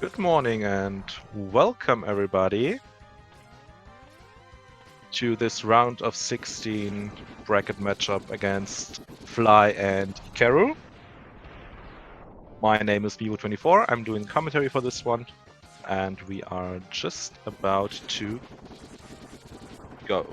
Good morning and welcome everybody to this round of 16 bracket matchup against Fly and Ikaru. My name is Vivo24, I'm doing commentary for this one, and we are just about to go.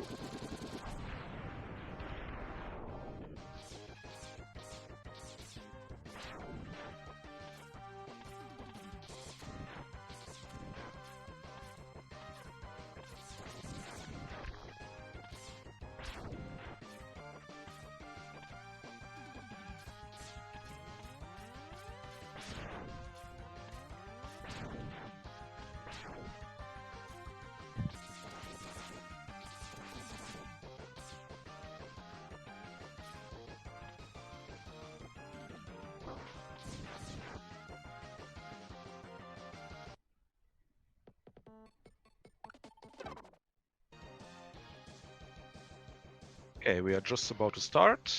Okay, we are just about to start.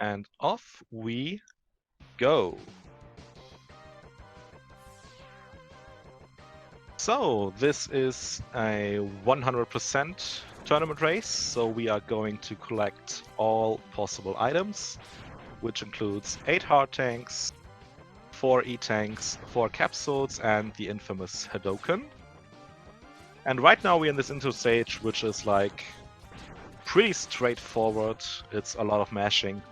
And off we go. So this is a 100% tournament race, so we are going to collect all possible items, which includes 8 hard tanks, 4 E-tanks, 4 capsules, and the infamous Hadouken. And right now we're in this intro stage, which is like pretty straightforward. It's a lot of mashing,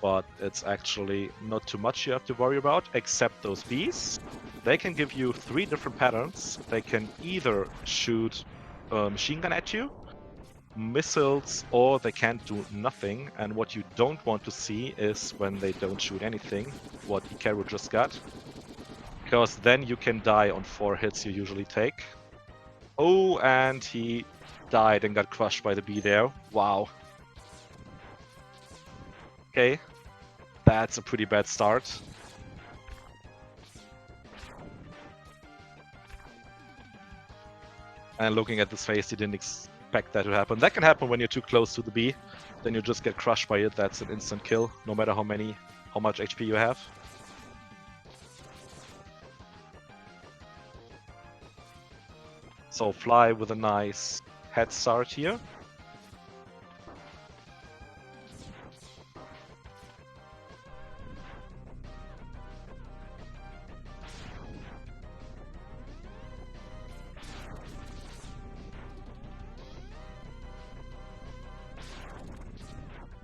but it's actually not too much you have to worry about, except those bees. They can give you 3 different patterns. They can either shoot a machine gun at you, missiles, or they can't do nothing. And what you don't want to see is when they don't shoot anything, what Ikaru just got. Because then you can die on 4 hits you usually take. Oh, and he died and got crushed by the bee there. Wow. Okay, that's a pretty bad start. And looking at this face, he didn't expect that to happen. That can happen when you're too close to the bee. Then you just get crushed by it. That's an instant kill, no matter how much HP you have. So Fly with a nice head start here.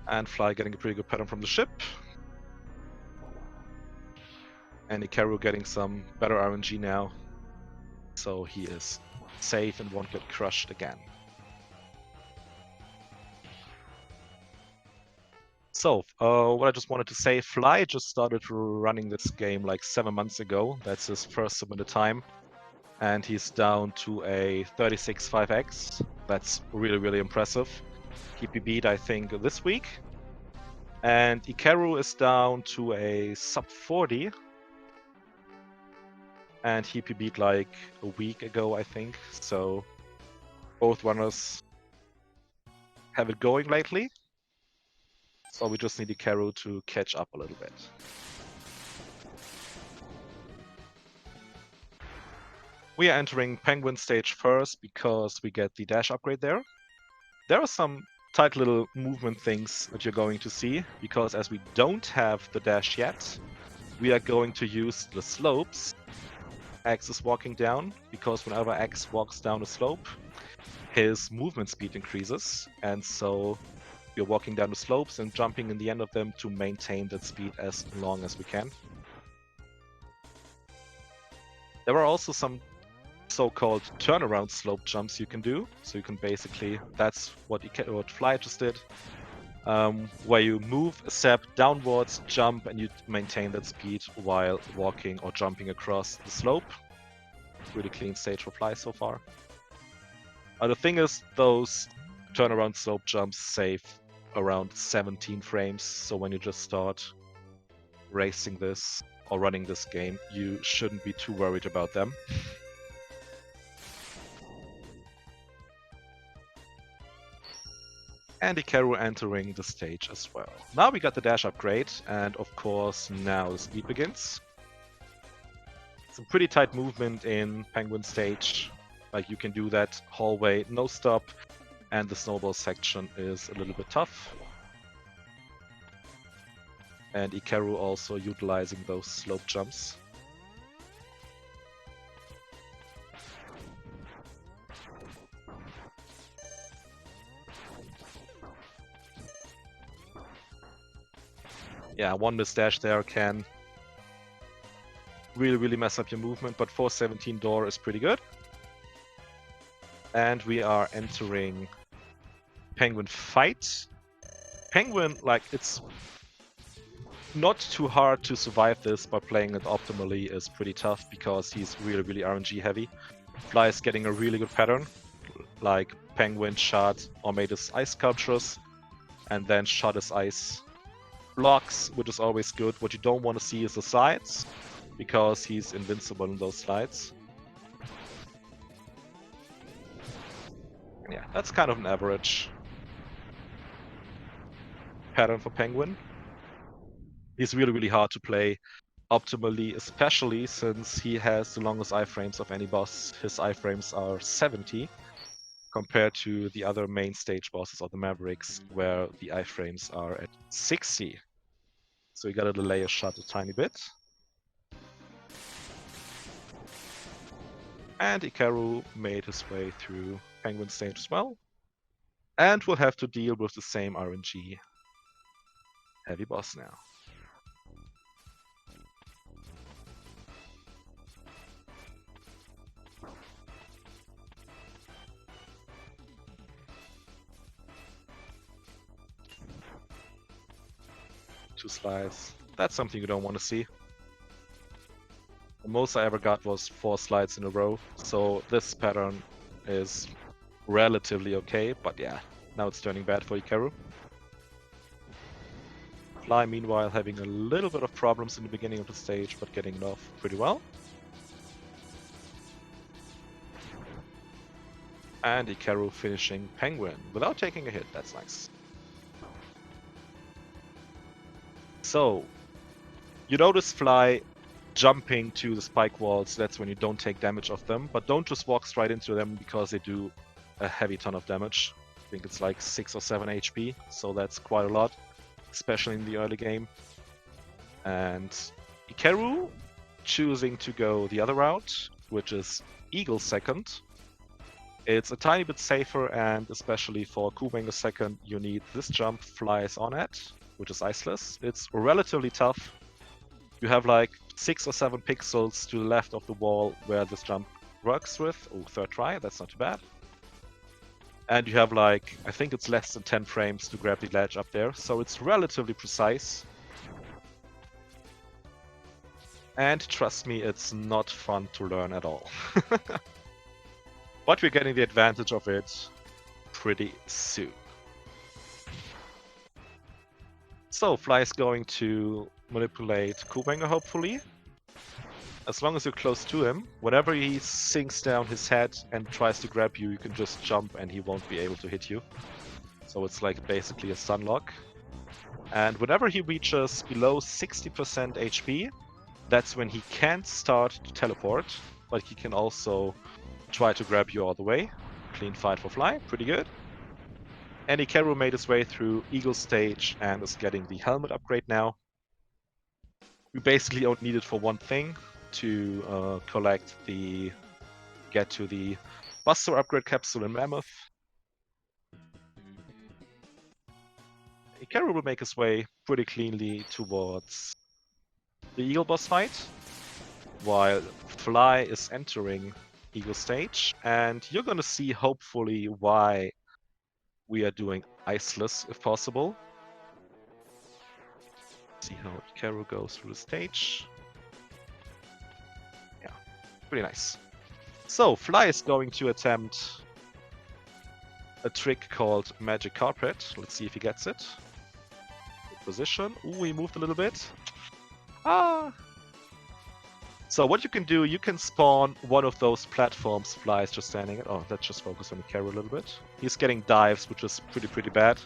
And Fly getting a pretty good pattern from the ship. And Ikaru getting some better RNG now. So he is safe and won't get crushed again. So, what I just wanted to say, Fly just started running this game like 7 months ago. That's his first submitted time. And he's down to a 36.5x. That's really, really impressive. He PB'd, I think, this week. And Ikaru is down to a sub 40. And he PB'd like a week ago, I think. So both runners have it going lately. So we just need Ikaru to catch up a little bit. We are entering Penguin stage first because we get the dash upgrade there. There are some tight little movement things that you're going to see, because as we don't have the dash yet, we are going to use the slopes X is walking down, because whenever X walks down a slope, his movement speed increases, and so we're walking down the slopes and jumping in the end of them to maintain that speed as long as we can. There are also some so-called turnaround slope jumps you can do. So you can basically, that's what Fly just did, where you move a step downwards, jump, and you maintain that speed while walking or jumping across the slope. Really clean stage for Fly so far. The thing is, those turnaround slope jumps save around 17 frames, so when you just start racing this or running this game, you shouldn't be too worried about them. And Ikaru entering the stage as well. Now we got the dash upgrade, and of course now the speed begins. Some pretty tight movement in Penguin stage. Like, you can do that hallway no stop, and the snowball section is a little bit tough. And Ikaru also utilizing those slope jumps. Yeah, one missed dash there can really mess up your movement, but 417 door is pretty good. And we are entering Penguin fight. Penguin, like, it's not too hard to survive this, but playing it optimally is pretty tough because he's really RNG heavy. Fly is getting a really good pattern, like Penguin shot or made his ice sculptures and then shot his ice blocks, which is always good. What you don't want to see is the sides, because he's invincible in those slides. Yeah, that's kind of an average pattern for Penguin. He's really hard to play optimally, especially since he has the longest iframes of any boss. His iframes are 70, compared to the other main stage bosses of the Mavericks, where the iframes are at 60. So we gotta delay a shot a tiny bit. And Ikaru made his way through Penguin stage as well. And we'll have to deal with the same RNG heavy boss now. Two slides. That's something you don't want to see. The most I ever got was 4 slides in a row, so this pattern is relatively okay, but yeah, now it's turning bad for Ikaru. Fly, meanwhile, having a little bit of problems in the beginning of the stage, but getting it off pretty well. And Ikaru finishing Penguin without taking a hit, that's nice. So, you notice Fly jumping to the spike walls, that's when you don't take damage of them, but don't just walk straight into them because they do a heavy ton of damage. I think it's like 6 or 7 HP, so that's quite a lot, especially in the early game. And Ikaru choosing to go the other route, which is Eagle second. It's a tiny bit safer, and especially for Kubang second, you need this jump Flies on at, which is iceless. It's relatively tough. You have like 6 or 7 pixels to the left of the wall where this jump works with. Oh, third try, that's not too bad. And you have like, I think it's less than 10 frames to grab the ledge up there, so it's relatively precise. And trust me, it's not fun to learn at all. But we're getting the advantage of it pretty soon. So, Fly is going to manipulate Kubanger, hopefully. As long as you're close to him, whenever he sinks down his head and tries to grab you, you can just jump and he won't be able to hit you. So it's like basically a stun lock. And whenever he reaches below 60% HP, that's when he can't start to teleport, but he can also try to grab you all the way. Clean fight for Fly, pretty good. And Ikaru made his way through Eagle stage and is getting the helmet upgrade now. We basically only need it for one thing, to get to the Buster upgrade capsule in Mammoth. Ikaru will make his way pretty cleanly towards the Eagle boss fight, while Fly is entering Eagle stage, and you're gonna see hopefully why we are doing Iceless if possible. See how Ikaru goes through the stage. Yeah, pretty nice. So Fly is going to attempt a trick called Magic Carpet. Let's see if he gets it. Good position. Ooh, he moved a little bit. Ah! So what you can do, you can spawn one of those platforms Fly is just standing at. Oh, let's just focus on Ikaru a little bit. He's getting dives, which is pretty bad.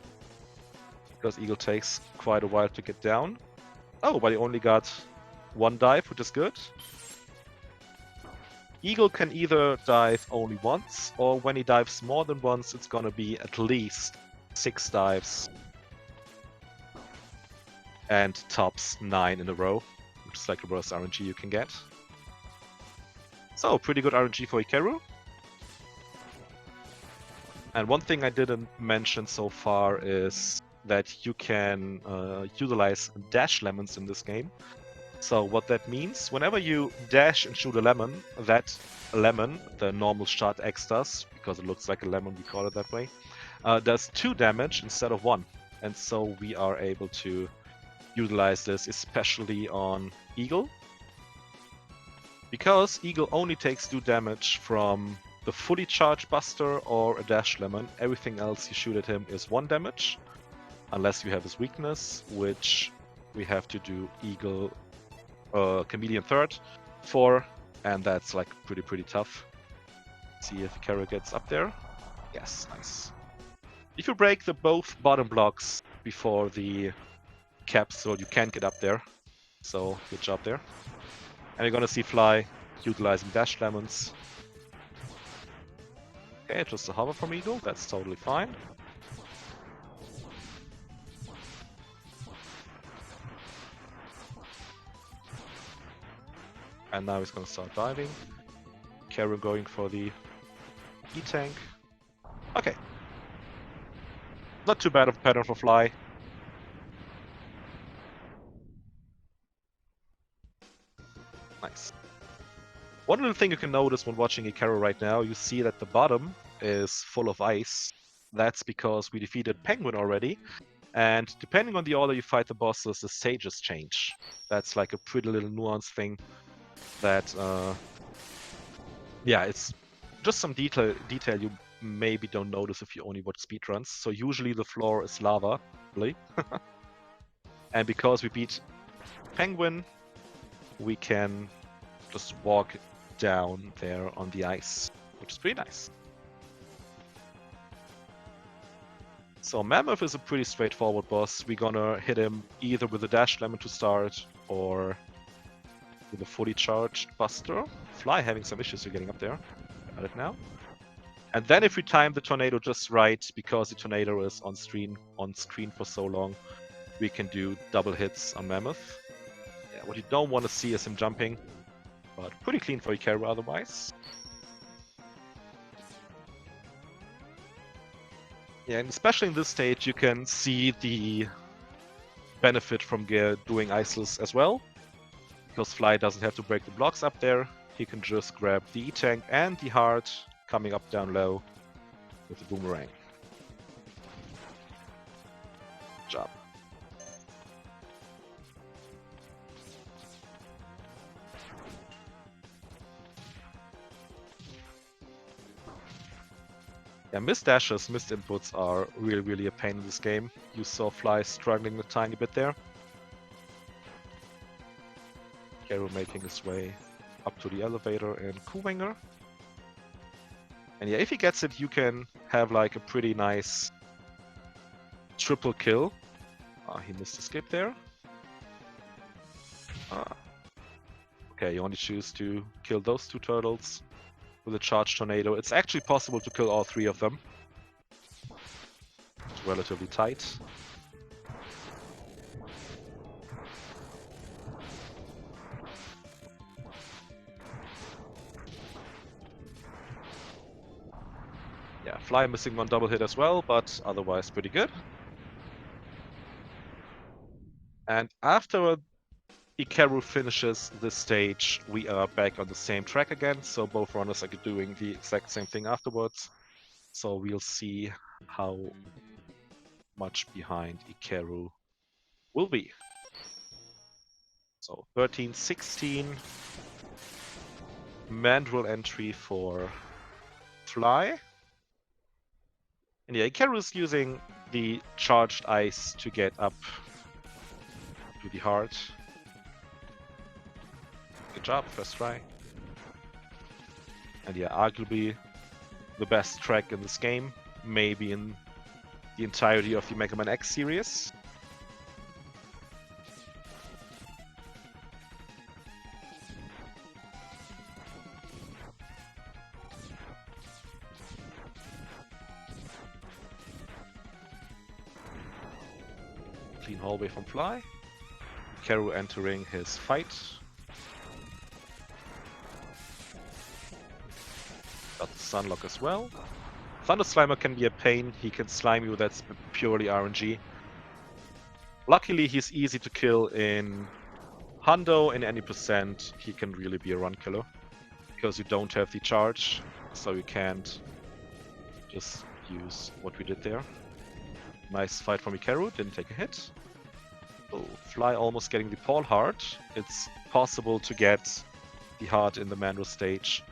Because Eagle takes quite a while to get down. Oh, but he only got one dive, which is good. Eagle can either dive only once, or when he dives more than once, it's gonna be at least 6 dives. And tops 9 in a row, which is like the worst RNG you can get. So, pretty good RNG for Ikaru. And one thing I didn't mention so far is that you can utilize dash lemons in this game. So what that means, whenever you dash and shoot a lemon, that lemon, the normal shot X does, because it looks like a lemon, we call it that way, does 2 damage instead of 1. And so we are able to utilize this especially on Eagle. Because Eagle only takes 2 damage from the fully charged Buster or a dash lemon, everything else you shoot at him is 1 damage. Unless you have his weakness, which we have to do Eagle Chameleon third for, and that's like pretty tough. See if Ikaru gets up there. Yes, nice. If you break the both bottom blocks before the capsule, you can get up there. So good job there. And you're gonna see Fly utilizing dash lemons. Okay, just a hover from Eagle, that's totally fine. And now he's gonna start diving. Ikaru going for the E-tank. Okay. Not too bad of a pattern for Fly. Nice. One little thing you can notice when watching Ikaru right now, you see that the bottom is full of ice. That's because we defeated Penguin already. And depending on the order you fight the bosses, the stages change. That's like a pretty little nuanced thing. That, yeah, it's just some detail you maybe don't notice if you only watch speedruns. So usually the floor is lava, really. And because we beat Penguin, we can just walk down there on the ice, which is pretty nice. So Mammoth is a pretty straightforward boss. We're gonna hit him either with a dash lemon to start, or with a fully charged Buster. Fly having some issues with getting up there. Got it now. And then if we time the tornado just right, because the tornado is on screen for so long, we can do double hits on Mammoth. Yeah, what you don't want to see is him jumping, but pretty clean for Ikaru otherwise. Yeah, and especially in this stage, you can see the benefit from doing Iceless as well. Because Fly doesn't have to break the blocks up there, he can just grab the E-tank and the heart coming up down low with the boomerang. Good job. Yeah, missed dashes, missed inputs are really a pain in this game. You saw Fly struggling a tiny bit there. Ikaru making his way up to the elevator in Kuwanger. And yeah, if he gets it, you can have like a pretty nice triple kill. He missed the skip there. Okay, you only choose to kill those 2 turtles with a charged tornado. It's actually possible to kill all 3 of them. It's relatively tight. Yeah, Fly missing one double hit as well, but otherwise pretty good. And after Ikaru finishes this stage, we are back on the same track again, so both runners are doing the exact same thing afterwards. So we'll see how much behind Ikaru will be. So 13-16. Mandrel entry for Fly. And yeah, Ikaru is using the charged ice to get up to the heart. Good job, first try. And yeah, arguably the best track in this game, maybe in the entirety of the Mega Man X series. Clean hallway from Fly. Ikaru entering his fight. Got the Sunlock as well. Thunder Slimer can be a pain. He can slime you, that's purely RNG. Luckily, he's easy to kill in Hundo. In any percent, he can really be a run killer. Because you don't have the charge, so you can't just use what we did there. Nice fight from Ikaru, didn't take a hit. Oh, Fly almost getting the Paul heart. It's possible to get the heart in the Mandrel stage,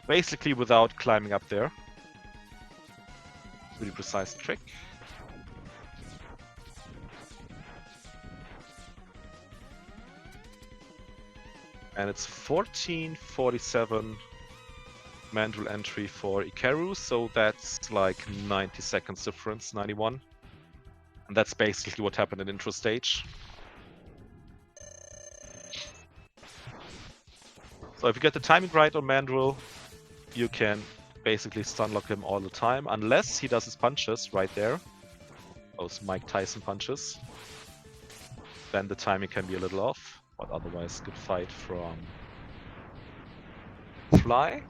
basically without climbing up there. Really precise trick. And it's 14:47 Mandrel entry for Ikaru, so that's like 90 seconds difference, 91. And that's basically what happened in intro stage. So if you get the timing right on Mandrel, you can basically stunlock him all the time, unless he does his punches right there. Those Mike Tyson punches. Then the timing can be a little off, but otherwise good fight from Fly.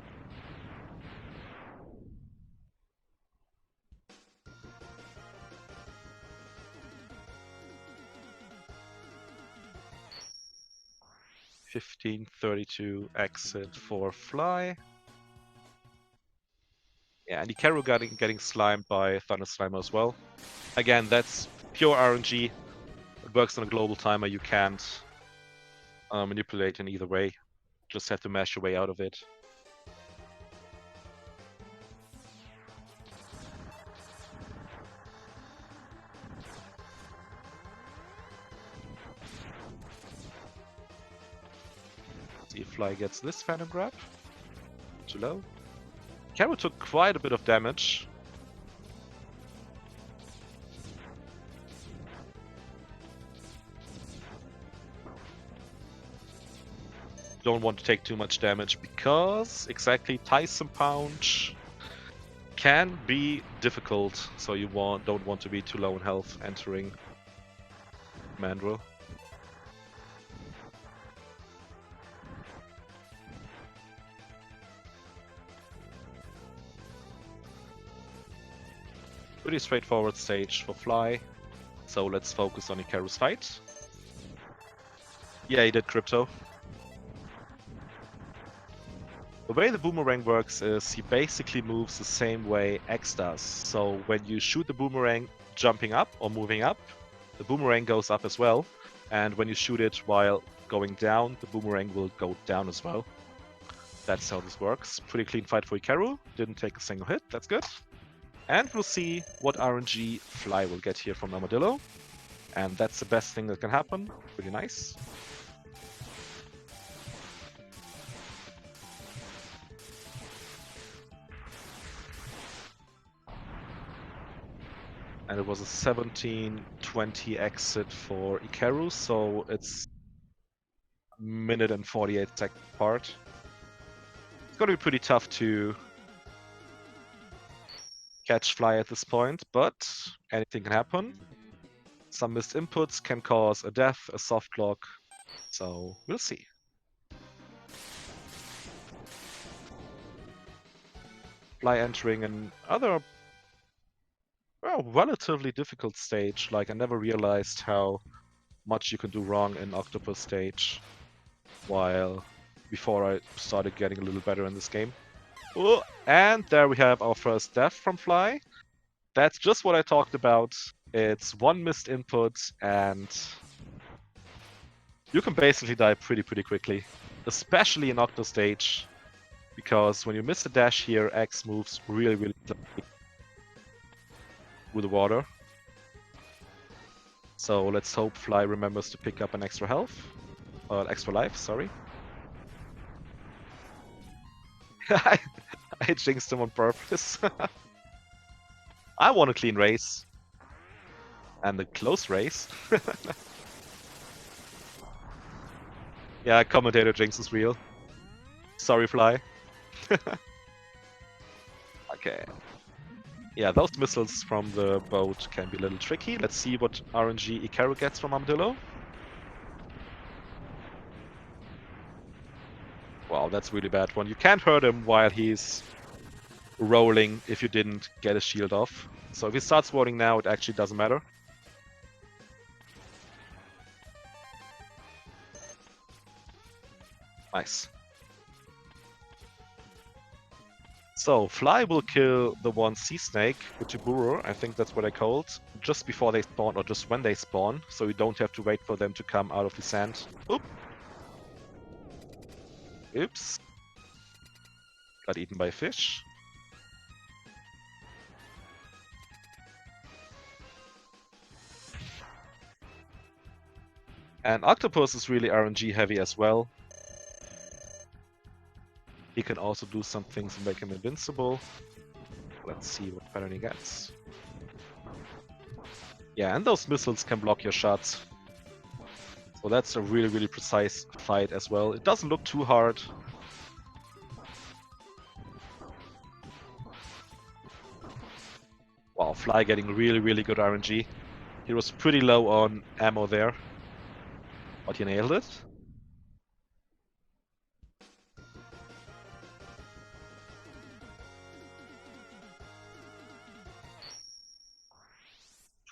(15:32) exit for Fly. Yeah, and Ikaru getting slimed by Thunder Slimer as well. Again, that's pure RNG. It works on a global timer. You can't manipulate in either way. Just have to mash your way out of it. See if Fly gets this Phantom Grab. Too low. Ikaru took quite a bit of damage. Don't want to take too much damage because exactly Tyson Punch can be difficult, so you don't want to be too low in health entering Mandrel. Pretty straightforward stage for Fly, so let's focus on Ikaru's fight. Yeah, he did Crypto. The way the boomerang works is he basically moves the same way X does. So when you shoot the boomerang jumping up or moving up, the boomerang goes up as well. And when you shoot it while going down, the boomerang will go down as well. That's how this works. Pretty clean fight for Ikaru. Didn't take a single hit. That's good. And we'll see what RNG Fly will get here from Armadillo. And that's the best thing that can happen. Pretty nice. And it was a 17:20 exit for Ikaru, so it's a minute and 48-second part. It's going to be pretty tough to catch Fly at this point, but anything can happen. Some missed inputs can cause a death, a soft lock, so we'll see. Fly entering another relatively difficult stage. Like, I never realized how much you can do wrong in Octopus stage before I started getting a little better in this game. Oh, and there we have our first death from Fly. That's just what I talked about. It's one missed input, and you can basically die pretty quickly, especially in Octo stage, because when you miss a dash here, X moves really slowly through the water. So let's hope Fly remembers to pick up an extra health, extra life, sorry. I jinxed him on purpose. I want a clean race. And a close race. Yeah, commentator jinx is real. Sorry, Fly. Okay. Yeah, those missiles from the boat can be a little tricky. Let's see what RNG Ikaru gets from Armadillo. Wow, that's really bad one. You can't hurt him while he's rolling if you didn't get his shield off. So if he starts warding now, it actually doesn't matter. Nice. So, Fly will kill the one sea snake, Uchiburo, I think that's what I called, just before they spawn, or just when they spawn, so you don't have to wait for them to come out of the sand. Oop! Oops. Got eaten by a fish. And Octopus is really RNG heavy as well. He can also do some things and make him invincible. Let's see what pattern he gets. Yeah, and those missiles can block your shots. So that's a really precise fight as well. It doesn't look too hard. Wow, Fly getting really good RNG. He was pretty low on ammo there, but he nailed it.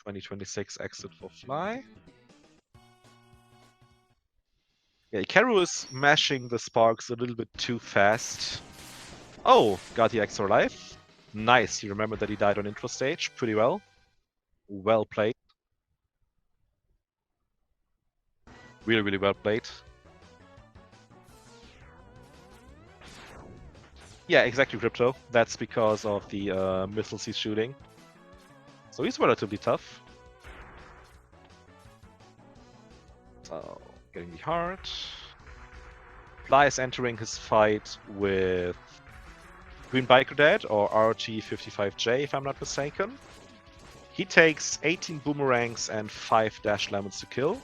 (2026) exit for Fly. Yeah, Ikaru is mashing the sparks a little bit too fast. Oh, got the extra life. Nice, he remembered that he died on intro stage. Pretty well. Well played. Really well played. Yeah, exactly, Crypto. That's because of the missiles he's shooting. So he's relatively tough. So, getting the heart. Fly is entering his fight with Green Biker Dad, or RT55J if I'm not mistaken. He takes 18 boomerangs and 5 dash lemons to kill.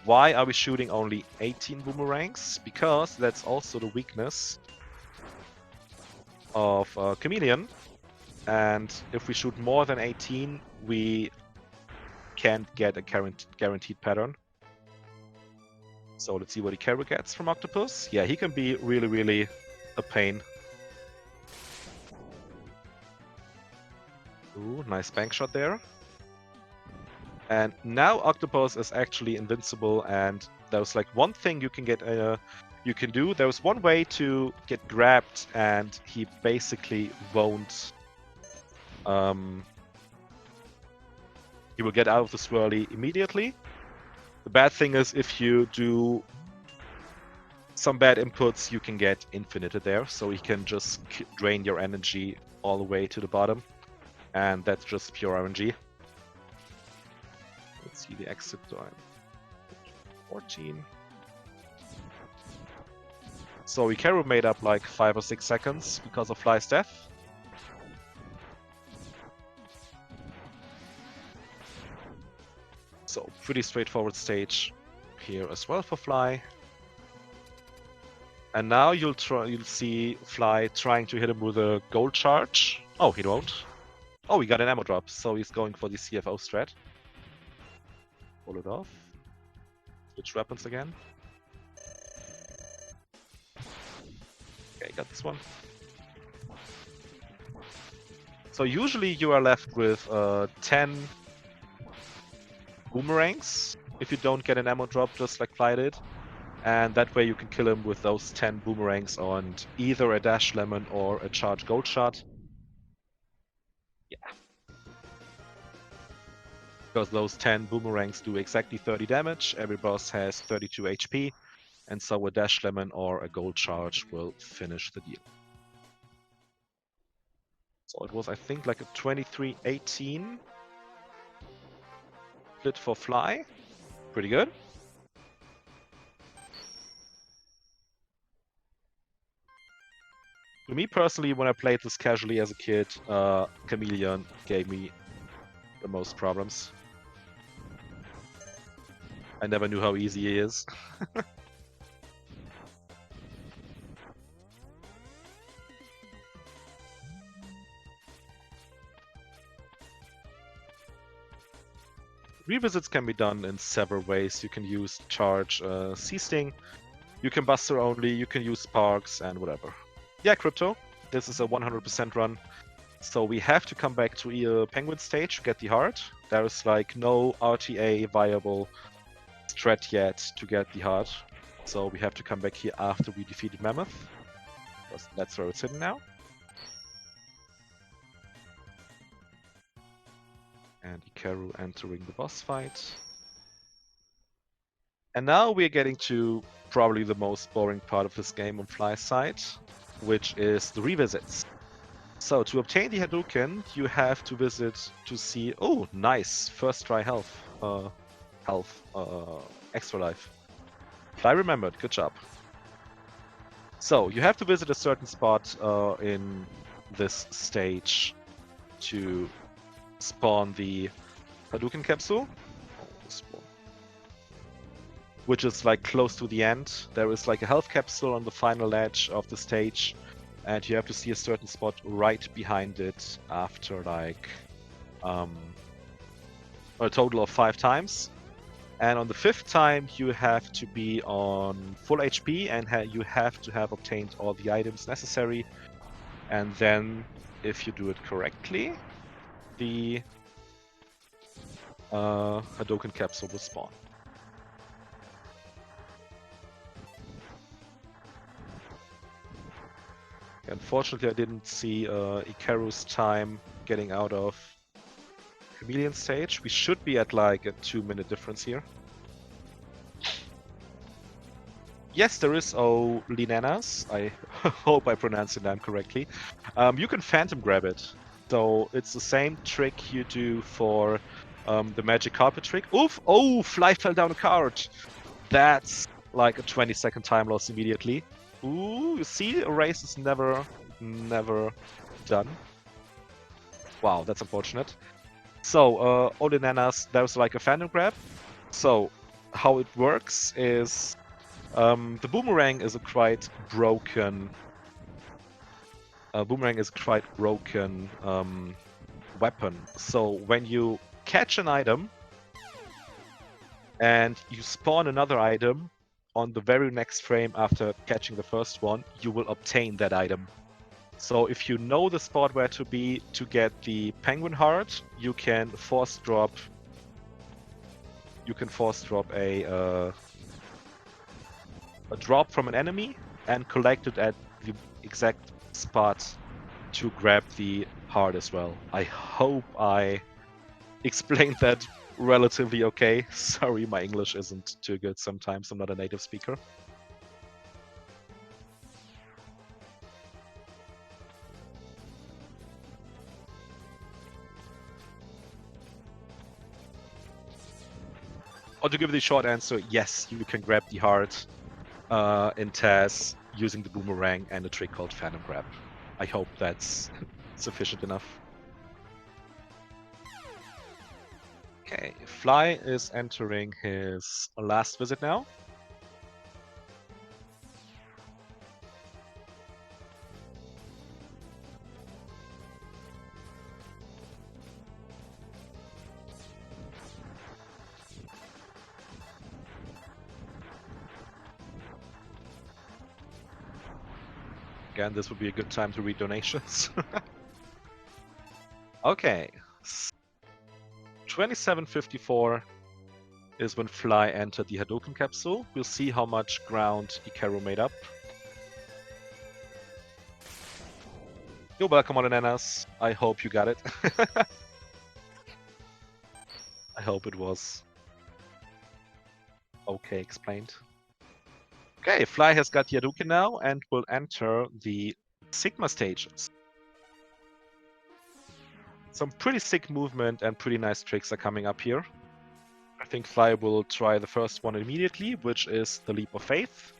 Why are we shooting only 18 boomerangs? Because that's also the weakness of Chameleon. And if we shoot more than 18, we can't get a guaranteed pattern. So let's see what Ikaru gets from Octopus. Yeah, he can be really a pain. Ooh, nice bank shot there. And now Octopus is actually invincible, and there's like one thing you can get you can do. There's one way to get grabbed, and he basically won't. He will get out of the swirly immediately. The bad thing is if you do some bad inputs, you can get infinited there, so he can just drain your energy all the way to the bottom. And that's just pure RNG. Let's see the exit time. 14. So Ikaru made up like 5 or 6 seconds because of Fly's death. So pretty straightforward stage here as well for Fly. And now you'll see Fly trying to hit him with a gold charge. Oh, he won't. Oh, he got an ammo drop, so he's going for the CFO strat. Pull it off. Switch weapons again. Okay, got this one. So usually you are left with 10 boomerangs if you don't get an ammo drop just like Fly did. And that way you can kill him with those 10 boomerangs on either a dash lemon or a charge gold shot. Yeah. Because those 10 boomerangs do exactly 30 damage, every boss has 32 HP, and so a dash lemon or a gold charge will finish the deal. So it was, I think, like a 23-18 split for Fly. Pretty good. To me personally, when I played this casually as a kid, Chameleon gave me the most problems. I never knew how easy he is. Revisits can be done in several ways. You can use charge C-Sting, you can Buster only, you can use Sparks, and whatever. Yeah, Crypto, this is a 100% run. So we have to come back to Penguin stage to get the heart. There is like no RTA viable strat yet to get the heart. So we have to come back here after we defeated Mammoth. Because that's where it's hidden now. And Ikaru entering the boss fight. And now we're getting to probably the most boring part of this game on Fly's side, which is the revisits. So to obtain the Hadouken, you have to visit to see. Oh, nice! First try health, extra life. Fly remembered. Good job. So you have to visit a certain spot in this stage to spawn the Hadouken capsule, which is like close to the end. There is like a health capsule on the final edge of the stage, and you have to see a certain spot right behind it after like a total of 5 times. And on the 5th time, you have to be on full HP, and you have to have obtained all the items necessary. And then, if you do it correctly, the Hadouken capsule will spawn. Unfortunately, I didn't see Ikaru's time getting out of Chameleon stage. We should be at like a 2-minute difference here. Yes, there is Linanas. I hope I pronounced the name correctly. You can phantom grab it. So it's the same trick you do for the magic carpet trick. Oof! Oh, Fly fell down a card. That's like a 20-second time loss immediately. Ooh, you see, a race is never done. Wow, that's unfortunate. So, Olinanas, there's like a phantom grab. So, how it works is the boomerang is a quite broken. Boomerang is a quite broken weapon. So when you catch an item and you spawn another item on the very next frame after catching the first one, you will obtain that item. So if you know the spot where to be to get the penguin heart, you can force drop. You can force drop a drop from an enemy and collect it at the exact spot to grab the heart as well. I hope I explained that relatively okay. Sorry, my English isn't too good sometimes. I'm not a native speaker. Or to give the short answer, yes, you can grab the heart in Taz using the boomerang and a trick called Phantom Grab. I hope that's sufficient enough. Okay, Fly is entering his last visit now. Again, this would be a good time to read donations. Okay. 27:54 is when Fly entered the Hadouken capsule. We'll see how much ground Ikaru made up. You're welcome on Ananas. I hope you got it. I hope it was okay explained. Okay, Fly has got the Hadouken now and will enter the Sigma stages. Some pretty sick movement and pretty nice tricks are coming up here. I think Fly will try the first one immediately, which is the Leap of Faith.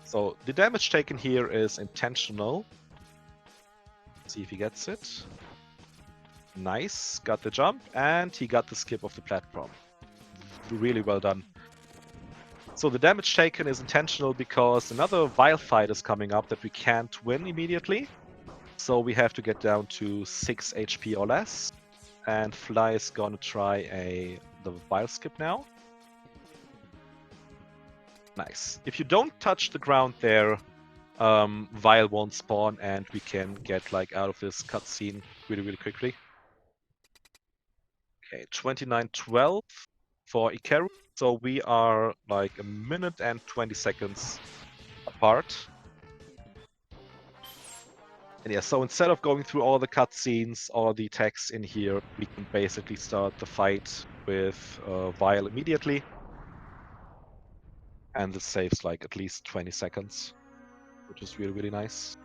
So the damage taken here is intentional. Let's see if he gets it. Nice, got the jump, and he got the skip of the platform. Really well done. So the damage taken is intentional because another Vile fight is coming up that we can't win immediately. So we have to get down to 6 HP or less. And Fly is gonna try the Vile skip now. Nice. If you don't touch the ground there, Vile won't spawn and we can get like out of this cutscene really, really quickly. Okay, 29:12 for Ikaru. So we are like a minute and 20 seconds apart. And yeah, so instead of going through all the cutscenes or the text in here, we can basically start the fight with Vile immediately. And this saves like at least 20 seconds, which is really, really nice.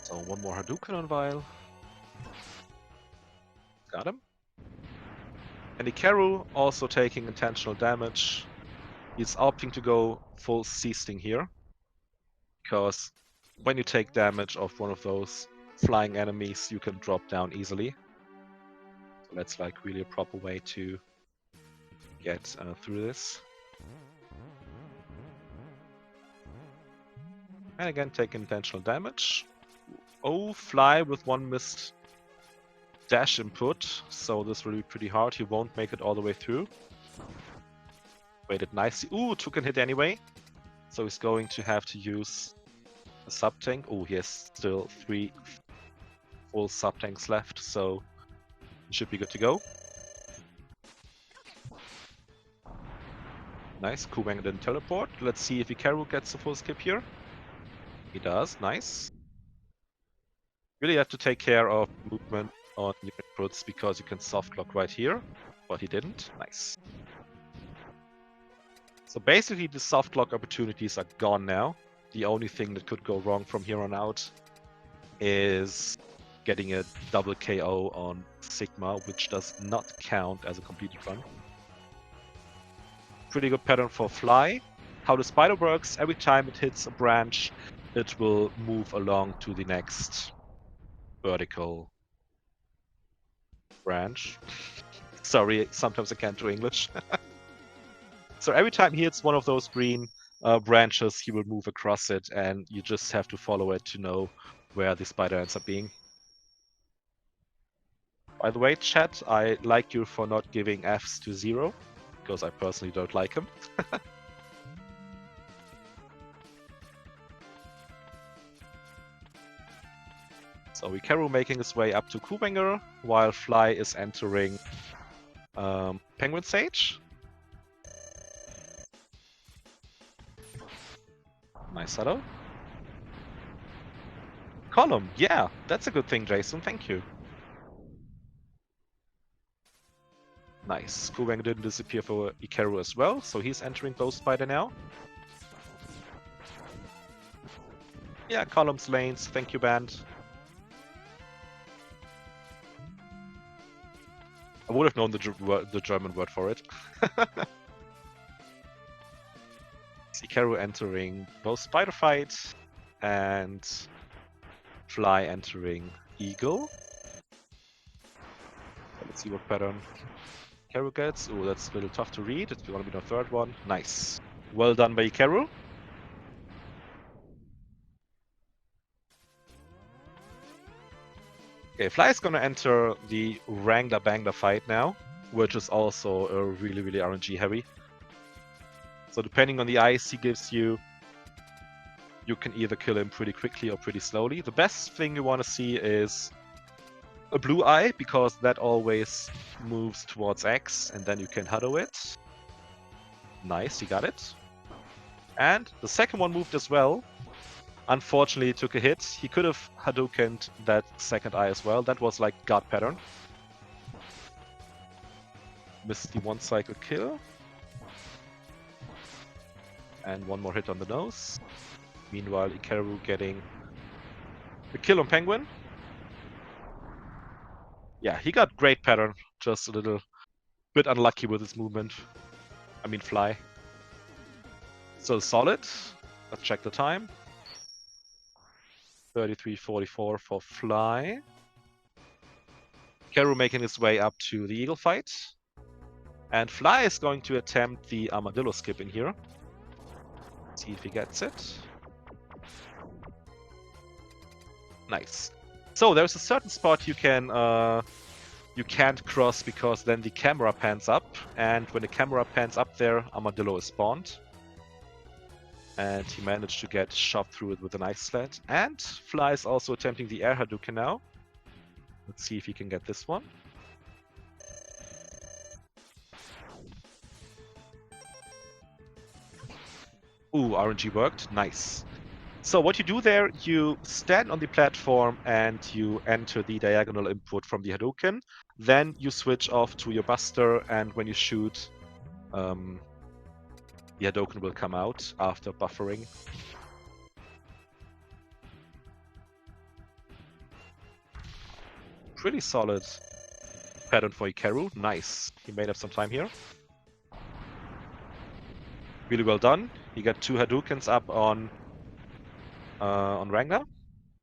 So one more Hadouken on Vile. Got him. And Ikaru also taking intentional damage. He's opting to go full Seasting here. Because when you take damage of one of those flying enemies, you can drop down easily. So that's like really a proper way to get through this. And again, take intentional damage. Oh, Fly with one missed dash input, so this will be pretty hard. He won't make it all the way through. Waited nicely. Ooh, took a hit anyway. So he's going to have to use a sub-tank. Oh, he has still 3 full sub-tanks left, so he should be good to go. Nice, Kubang didn't teleport. Let's see if Ikaru gets the full skip here. He does, nice. Really have to take care of movement on your inputs because you can soft lock right here, but he didn't. Nice. So basically the soft lock opportunities are gone now. The only thing that could go wrong from here on out is getting a double KO on Sigma, which does not count as a completed run. Pretty good pattern for Fly. How the spider works, every time it hits a branch, it will move along to the next vertical branch. Sorry, sometimes I can't do English. So every time he hits one of those green branches, he will move across it, and you just have to follow it to know where the spider ends up being. By the way, chat, I like you for not giving Fs to 0, because I personally don't like him. So Ikaru making his way up to Kubanger, while Fly is entering Penguin Sage. Nice setup. Column, yeah, that's a good thing, Jason, thank you. Nice, Kubanger didn't disappear for Ikaru as well, so he's entering Ghost Spider now. Yeah, columns, lanes, thank you, band. I would have known the German word for it. Ikaru entering both Spider Fight and Fly entering Eagle. So let's see what pattern Ikaru gets. Oh, that's a little tough to read. It's gonna be the third one. Nice. Well done by Ikaru. Okay, Fly is gonna enter the Wrangler Bangler fight now, which is also really, really RNG heavy. So depending on the ice he gives you, you can either kill him pretty quickly or pretty slowly. The best thing you want to see is a blue eye, because that always moves towards X, and then you can Hadou it. Nice, he got it. And the second one moved as well. Unfortunately, he took a hit. He could have Hadoukened that second eye as well. That was like God pattern. Missed the one cycle kill. And one more hit on the nose. Meanwhile, Ikaru getting the kill on Penguin. Yeah, he got great pattern. Just a little bit unlucky with his movement. I mean, fly. So solid. Let's check the time. 33:44 for Fly. Ikaru making his way up to the Eagle fight. And Fly is going to attempt the Armadillo skip in here. See if he gets it. Nice. So there's a certain spot you can't cross, because then the camera pans up, and when the camera pans up there, Armadillo is spawned. And he managed to get shoved through it with an ice sled. And Fly is also attempting the air Hadouken now. Let's see if he can get this one. Ooh, RNG worked. Nice. So what you do there, you stand on the platform and you enter the diagonal input from the Hadouken. Then you switch off to your Buster, and when you shoot, the Hadouken will come out after buffering. Pretty solid pattern for Ikaru. Nice. He made up some time here. Really well done. He got 2 Hadoukens up on Rangna.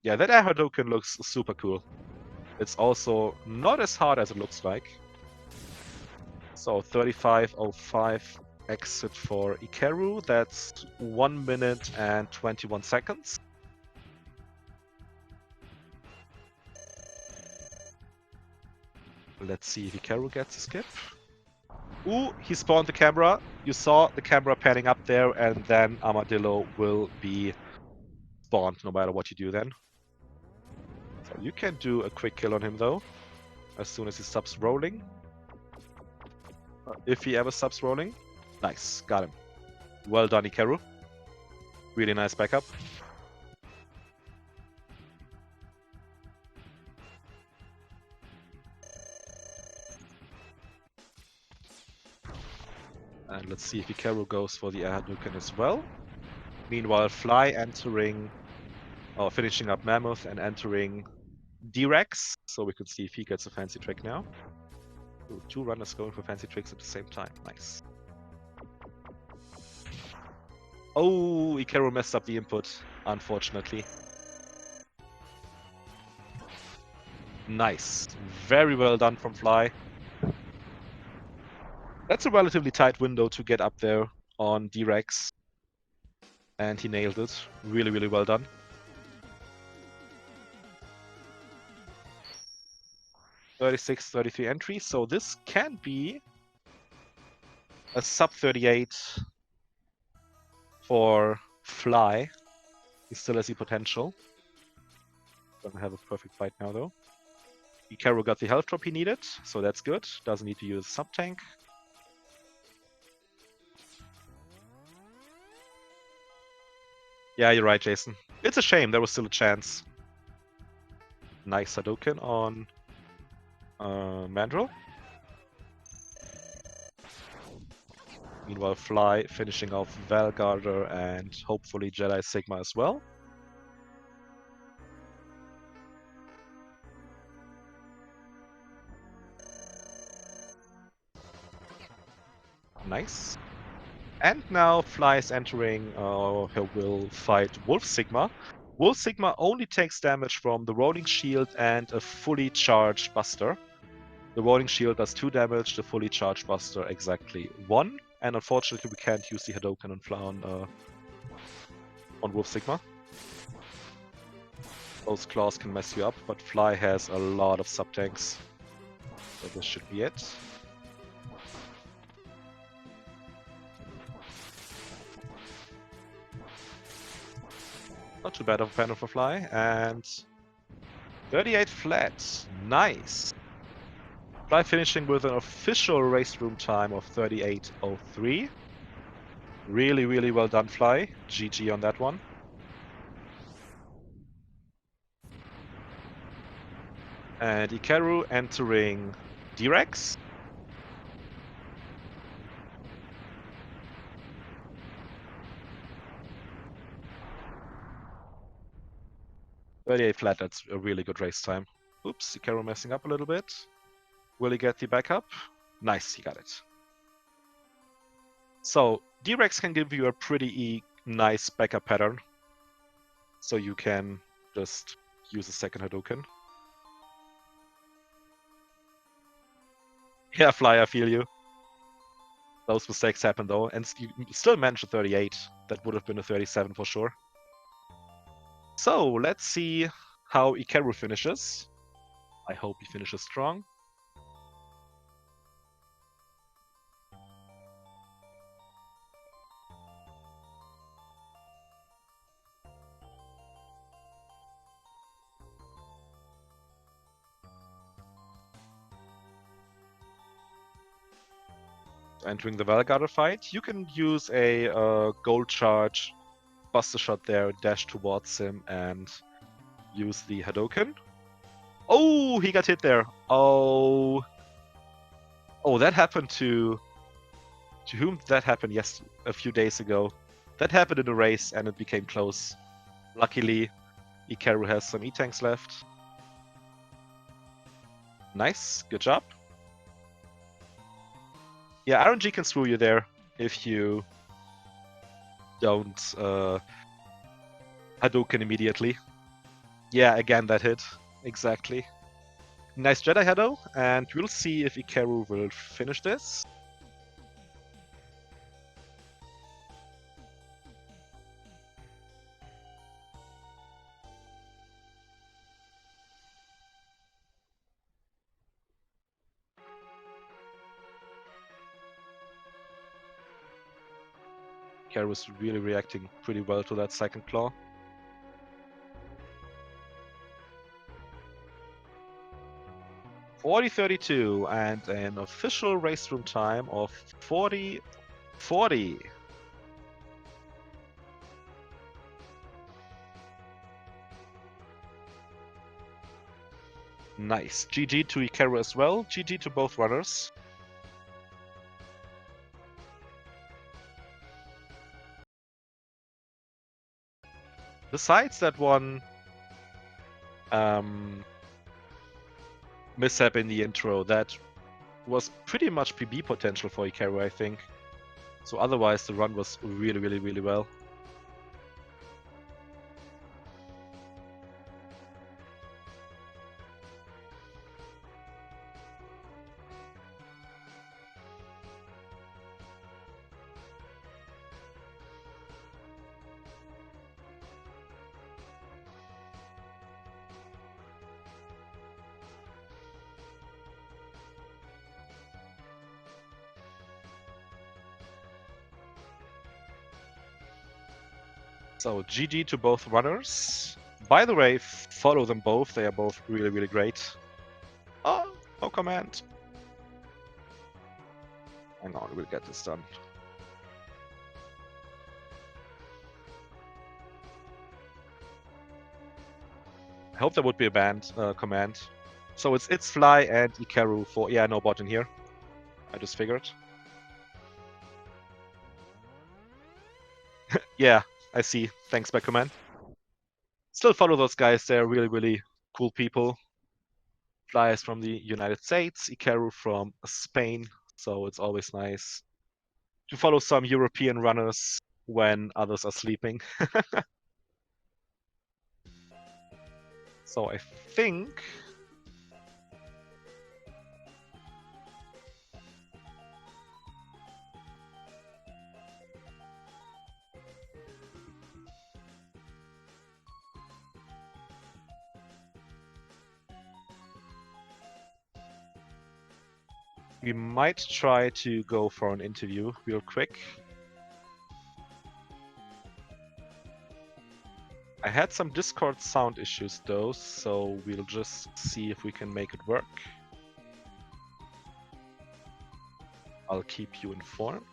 Yeah, that air Hadouken looks super cool. It's also not as hard as it looks like. So 35:05 exit for Ikaru. That's 1 minute and 21 seconds. Let's see if Ikaru gets a skip. Ooh, he spawned the camera. You saw the camera panning up there, and then Armadillo will be spawned no matter what you do then. So you can do a quick kill on him though, as soon as he stops rolling. If he ever stops rolling. Nice, got him. Well done, Ikaru. Really nice backup. And let's see if Ikaru goes for the air Hadouken as well. Meanwhile, Fly entering, or finishing up Mammoth and entering D-Rex, so we can see if he gets a fancy trick now. Ooh, 2 runners going for fancy tricks at the same time. Nice. Oh, Ikaru messed up the input, unfortunately. Nice. Very well done from Fly. That's a relatively tight window to get up there on D-Rex. And he nailed it. Really, really well done. (36-33) entry, so this can be a sub 38 for Fly. He still has the potential. Doesn't have a perfect fight now though. Ikaru got the health drop he needed, so that's good. Doesn't need to use sub tank. Yeah, you're right, Jason. It's a shame, there was still a chance. Nice Hadouken on Mandrel. Meanwhile, Fly finishing off Valgarder and hopefully Jedi Sigma as well. Nice. And now Fly is entering, he will fight Wolf Sigma. Wolf Sigma only takes damage from the Rolling Shield and a fully charged Buster. The Rolling Shield does 2 damage, the fully charged Buster exactly 1. And unfortunately we can't use the Hadouken and Fly on Wolf Sigma. Those claws can mess you up, but Fly has a lot of sub-tanks. So this should be it. Not too bad of a penalty for fly. And 38 flat. Nice. Fly finishing with an official race room time of 38:03. Really, really well done, Fly. GG on that one. And Ikaru entering D-Rex. .38 flat, that's a really good race time. Oops, Ikaru messing up a little bit. Will he get the backup? Nice, he got it. So, D-Rex can give you a pretty nice backup pattern. So you can just use a second Hadouken. Yeah, Fly, I feel you. Those mistakes happen though, and you still managed a 38. That would have been a 37 for sure. So, let's see how Ikaru finishes. I hope he finishes strong. Entering the Valgarder fight, you can use a gold charge, Buster Shot there, dash towards him, and use the Hadouken. Oh, he got hit there. Oh, that happened to whom that happened? Yes, a few days ago. That happened in a race, and it became close. Luckily, Ikaru has some E-tanks left. Nice, good job. Yeah, RNG can screw you there if you don't Hadouken immediately. Yeah, again that hit. Exactly. Nice Jedi Hado, and we'll see if Ikaru will finish this. Ikaru is really reacting pretty well to that second claw. .40.32 and an official race room time of 40.40. Nice. GG to Ikaru as well. GG to both runners. Besides that one mishap in the intro, that was pretty much PB potential for Ikaru, I think. So otherwise, the run was really, really, really well. So GG to both runners. By the way, follow them both. They are both really, really great. Oh, no command. Hang on, we'll get this done. I hope there would be a banned command. So it's X.Fly and Ikaru for... Yeah, no bot in here. I just figured. Yeah, I see. Thanks, back command. Still follow those guys. They're really, really cool people. Fly is from the United States, Ikaru from Spain. So it's always nice to follow some European runners when others are sleeping. So I think... we might try to go for an interview real quick. I had some Discord sound issues though, so we'll just see if we can make it work. I'll keep you informed.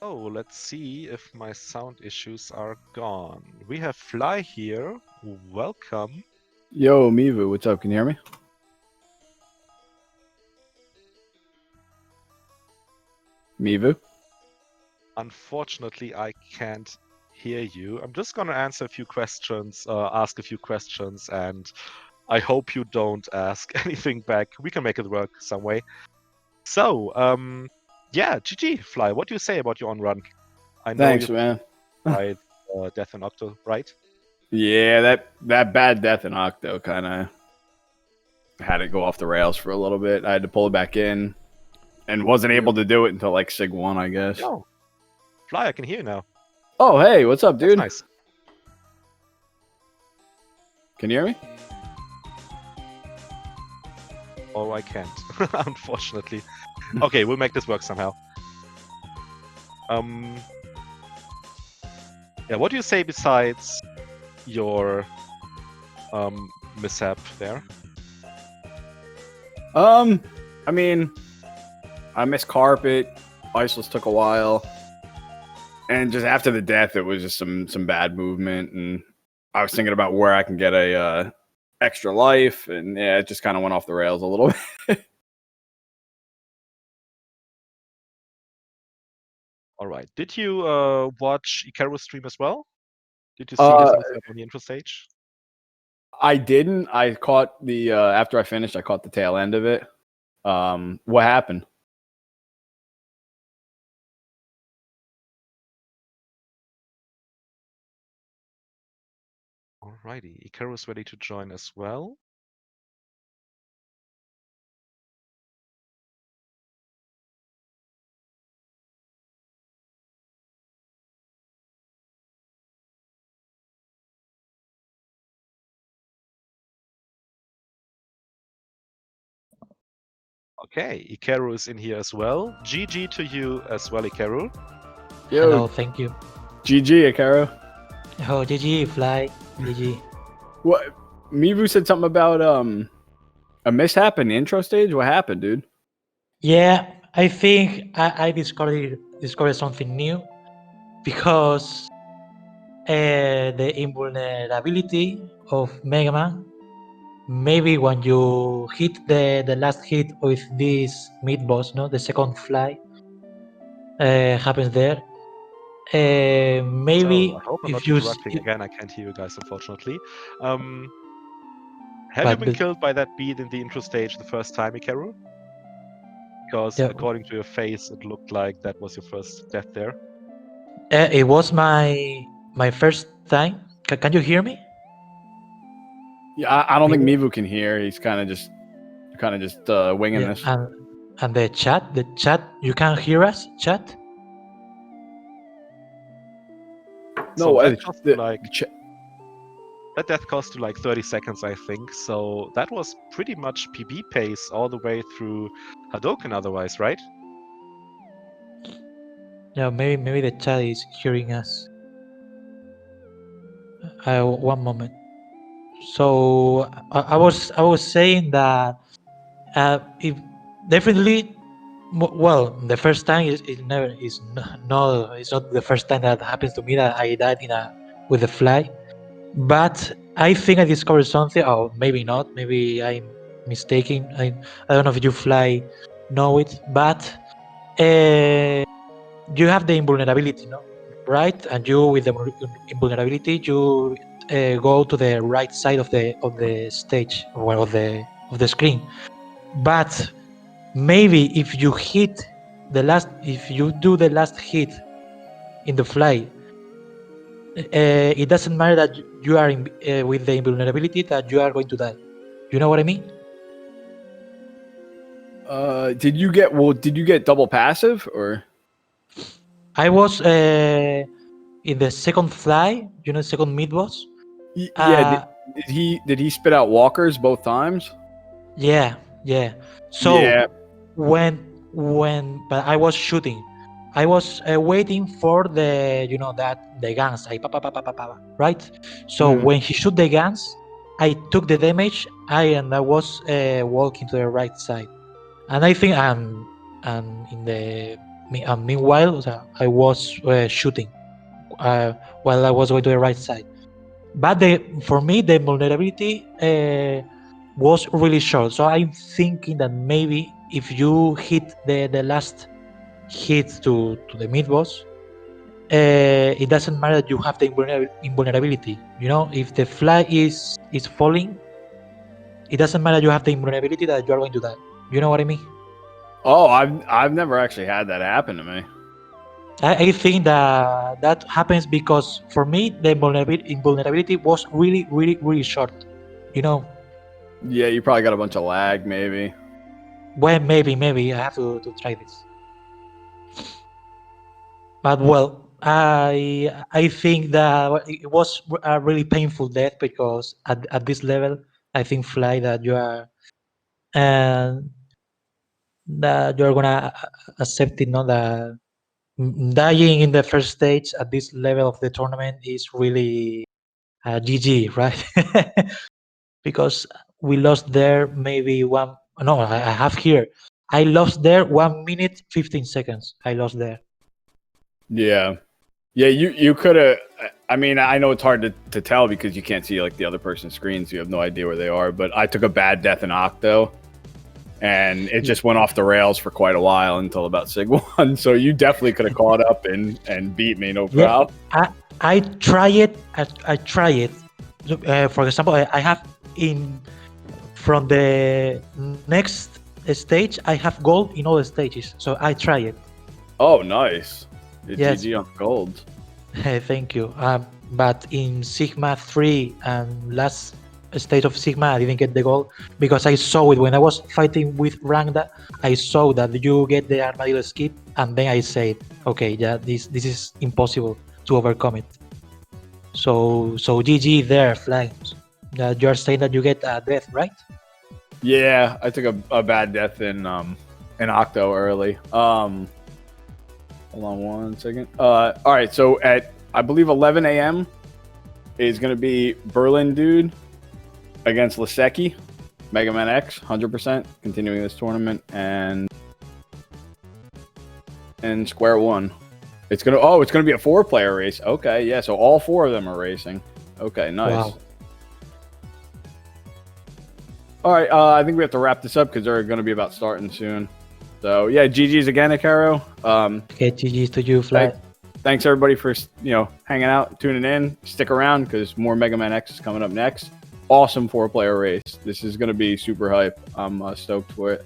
Oh, let's see if my sound issues are gone. We have Fly here. Welcome. Yo, Mivu, what's up? Can you hear me? Mivu? Unfortunately, I can't hear you. I'm just gonna answer a few questions, ask a few questions, and I hope you don't ask anything back. We can make it work some way. So, yeah, GG, Fly. What do you say about your on run? I know Thanks, you man. tried Death and Octo, right? Yeah, that bad death in Octo kind of had it go off the rails for a little bit. I had to pull it back in and wasn't able to do it until like Sig 1, I guess. No. Fly, I can hear you now. Oh, hey, what's up, dude? That's nice. Can you hear me? Oh, I can't, unfortunately. Okay, we'll make this work somehow. Yeah, what do you say besides your mishap there? I mean, I missed carpet. Iceless took a while. And just after the death, it was just some bad movement, and I was thinking about where I can get a extra life, and yeah, it just kind of went off the rails a little bit. All right. Did you watch Ikaru's stream as well? Did you see his mishap on the intro stage? I didn't. I caught the after I finished, I caught the tail end of it. What happened? Alrighty, Ikaru's ready to join as well. Okay, Ikaru is in here as well. GG to you as well, Ikaru. Yo, Hello, thank you. GG, Akaro. Oh, GG, Fly, GG. What? Mivu said something about a mishap in the intro stage. What happened, dude? Yeah, I think I discovered something new because the invulnerability of Mega Man. Maybe when you hit the last hit with this mid boss, no, the second fly happens there. Maybe So, I hope I'm not if you interrupting again. I can't hear you guys, unfortunately. Have you But been killed by that beat in the intro stage the first time, Ikaru? Because according to your face, it looked like that was your first death there. it was my first time. Can you hear me? Yeah, I don't think Mivu can hear. He's kind of just winging this. And the chat, you can hear us, chat? So No, that cost that death cost to like 30 seconds, I think. So that was pretty much PB pace all the way through Hadouken otherwise, right? Yeah, maybe the chat is hearing us. One moment. So I was saying that if definitely well, the first time is never is no it's not the first time that happens to me that I died with a fly. But I think I discovered something, or maybe not, maybe I'm mistaken. I don't know if you fly know it, but you have the invulnerability, no? Right? And you with the invulnerability, you go to the right side of the stage or of the screen. But maybe if you if you do the last hit in the fly, it doesn't matter that you are with the invulnerability that you are going to die. You know what I mean? Did you get double passive or? I was in the second fly, second mid boss. Yeah. Did he spit out walkers both times? Yeah. So Yeah. when but I was shooting, I was waiting for the the guns, right? So when he shoot the guns, I took the damage. I was walking to the right side, and I think in the meanwhile I was shooting while I was going to the right side. But for me the vulnerability was really short. So I'm thinking that maybe if you hit the last hit to the mid boss, it doesn't matter that you have the invulnerability. If the fly is falling, it doesn't matter you have the invulnerability that you are going to die. You know what I mean? Oh, I've never actually had that happen to me. I think that happens because for me the invulnerability was really really really short. Yeah, you probably got a bunch of lag, maybe. Well, maybe I have to try this. But well, I think that it was a really painful death because at this level, I think fly and that you are gonna accept it, not that dying in the first stage at this level of the tournament is really GG, right? Because we lost there maybe one. No, I have here. I lost there 1 minute 15 seconds. I lost there. Yeah. Yeah, you could have. I mean, I know it's hard to tell because you can't see like the other person's screen, so you have no idea where they are. But I took a bad death in Octo, and it just went off the rails for quite a while until about Sig 1. So you definitely could have caught up and beat me, no problem. I try it. I try it. For example, I have from the next stage, I have gold in all the stages. So I try it. Oh, nice. Yes. GG on gold. Thank you. But in Sigma 3 and last stage of Sigma, I didn't get the gold because I saw it when I was fighting with Rangda. I saw that you get the armadillo skip, and then I said, okay, yeah, this is impossible to overcome it. So GG there, Flames. You're saying that you get a death, right? Yeah, I took a bad death in Octo early. Hold on one second. All right, so at I believe 11 a.m. is going to be Berlin Dude against Laseki, Mega Man X, 100%, continuing this tournament, and Square One. It's gonna be a 4-player race. Okay, yeah, so all 4 of them are racing. Okay, nice. Wow. All right, I think we have to wrap this up because they're going to be about starting soon. So yeah, GG's again, Ikaro. Okay, GG's to you, Fly. Thanks everybody for hanging out, tuning in. Stick around because more Mega Man X is coming up next. Awesome 4-player race. This is going to be super hype. I'm stoked for it.